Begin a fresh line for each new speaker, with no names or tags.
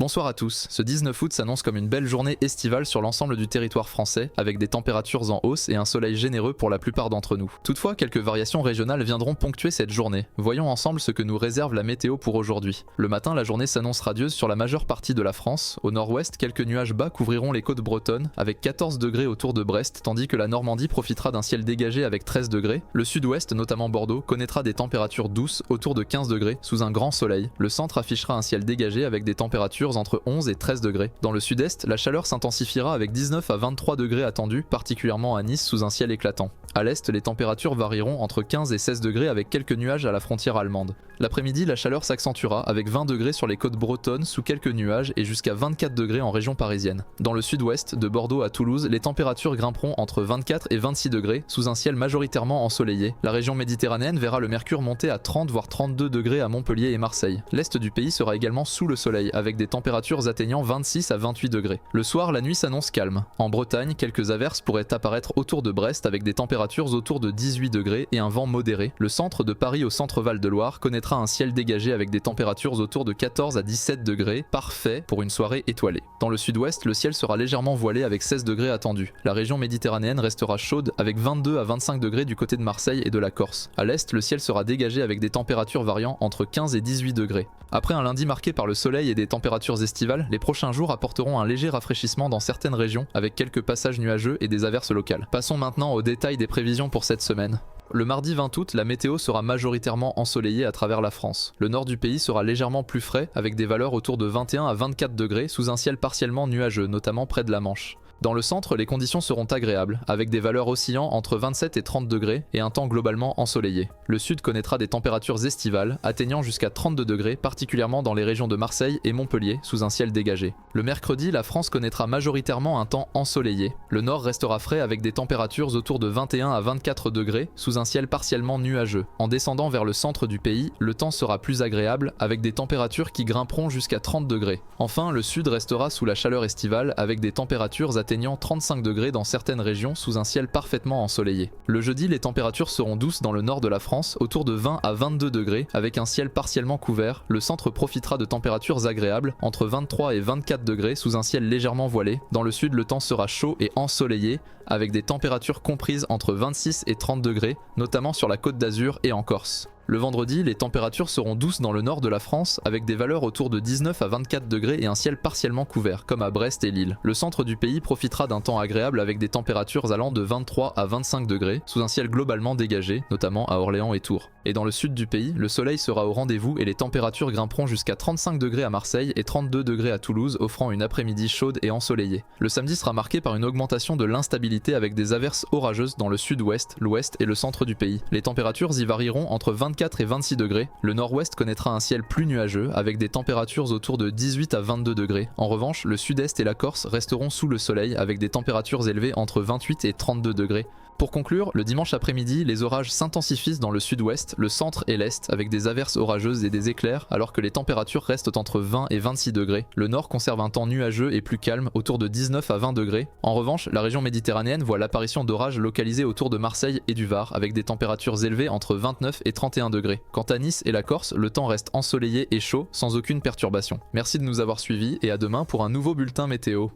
Bonsoir à tous, ce 19 août s'annonce comme une belle journée estivale sur l'ensemble du territoire français, avec des températures en hausse et un soleil généreux pour la plupart d'entre nous. Toutefois, quelques variations régionales viendront ponctuer cette journée. Voyons ensemble ce que nous réserve la météo pour aujourd'hui. Le matin, la journée s'annonce radieuse sur la majeure partie de la France. Au nord-ouest, quelques nuages bas couvriront les côtes bretonnes, avec 14 degrés autour de Brest, tandis que la Normandie profitera d'un ciel dégagé avec 13 degrés. Le sud-ouest, notamment Bordeaux, connaîtra des températures douces autour de 15 degrés, sous un grand soleil. Le centre affichera un ciel dégagé avec des températures entre 11 et 13 degrés. Dans le sud-est, la chaleur s'intensifiera avec 19 à 23 degrés attendus, particulièrement à Nice sous un ciel éclatant. À l'est, les températures varieront entre 15 et 16 degrés avec quelques nuages à la frontière allemande. L'après-midi, la chaleur s'accentuera avec 20 degrés sur les côtes bretonnes sous quelques nuages et jusqu'à 24 degrés en région parisienne. Dans le sud-ouest, de Bordeaux à Toulouse, les températures grimperont entre 24 et 26 degrés sous un ciel majoritairement ensoleillé. La région méditerranéenne verra le mercure monter à 30 voire 32 degrés à Montpellier et Marseille. L'est du pays sera également sous le soleil avec des températures atteignant 26 à 28 degrés. Le soir, la nuit s'annonce calme. En Bretagne, quelques averses pourraient apparaître autour de Brest avec des températures autour de 18 degrés et un vent modéré. Le centre de Paris au centre Val de Loire connaîtra un ciel dégagé avec des températures autour de 14 à 17 degrés, parfait pour une soirée étoilée. Dans le sud-ouest, le ciel sera légèrement voilé avec 16 degrés attendus. La région méditerranéenne restera chaude avec 22 à 25 degrés du côté de Marseille et de la Corse. À l'est, le ciel sera dégagé avec des températures variant entre 15 et 18 degrés. Après un lundi marqué par le soleil et des températures estivales, les prochains jours apporteront un léger rafraîchissement dans certaines régions avec quelques passages nuageux et des averses locales. Passons maintenant aux détails des prévisions pour cette semaine. Le mardi 20 août, la météo sera majoritairement ensoleillée à travers la France. Le nord du pays sera légèrement plus frais avec des valeurs autour de 21 à 24 degrés sous un ciel partiellement nuageux, notamment près de la Manche. Dans le centre, les conditions seront agréables, avec des valeurs oscillant entre 27 et 30 degrés et un temps globalement ensoleillé. Le sud connaîtra des températures estivales, atteignant jusqu'à 32 degrés, particulièrement dans les régions de Marseille et Montpellier, sous un ciel dégagé. Le mercredi, la France connaîtra majoritairement un temps ensoleillé. Le nord restera frais avec des températures autour de 21 à 24 degrés, sous un ciel partiellement nuageux. En descendant vers le centre du pays, le temps sera plus agréable, avec des températures qui grimperont jusqu'à 30 degrés. Enfin, le sud restera sous la chaleur estivale, avec des températures atteignant 35 degrés dans certaines régions sous un ciel parfaitement ensoleillé. Le jeudi, les températures seront douces dans le nord de la France, autour de 20 à 22 degrés, avec un ciel partiellement couvert. Le centre profitera de températures agréables, entre 23 et 24 degrés sous un ciel légèrement voilé. Dans le sud, le temps sera chaud et ensoleillé, avec des températures comprises entre 26 et 30 degrés, notamment sur la Côte d'Azur et en Corse. Le vendredi, les températures seront douces dans le nord de la France avec des valeurs autour de 19 à 24 degrés et un ciel partiellement couvert, comme à Brest et Lille. Le centre du pays profitera d'un temps agréable avec des températures allant de 23 à 25 degrés, sous un ciel globalement dégagé, notamment à Orléans et Tours. Et dans le sud du pays, le soleil sera au rendez-vous et les températures grimperont jusqu'à 35 degrés à Marseille et 32 degrés à Toulouse, offrant une après-midi chaude et ensoleillée. Le samedi sera marqué par une augmentation de l'instabilité avec des averses orageuses dans le sud-ouest, l'ouest et le centre du pays. Les températures y varieront entre 24 et 26 degrés. Le nord-ouest connaîtra un ciel plus nuageux avec des températures autour de 18 à 22 degrés. En revanche, le sud-est et la Corse resteront sous le soleil avec des températures élevées entre 28 et 32 degrés. Pour conclure, le dimanche après-midi, les orages s'intensifient dans le sud-ouest, le centre et l'est avec des averses orageuses et des éclairs alors que les températures restent entre 20 et 26 degrés. Le nord conserve un temps nuageux et plus calme autour de 19 à 20 degrés. En revanche, la région méditerranéenne voit l'apparition d'orages localisés autour de Marseille et du Var avec des températures élevées entre 29 et 31 degrés. Quant à Nice et la Corse, le temps reste ensoleillé et chaud sans aucune perturbation. Merci de nous avoir suivis et à demain pour un nouveau bulletin météo.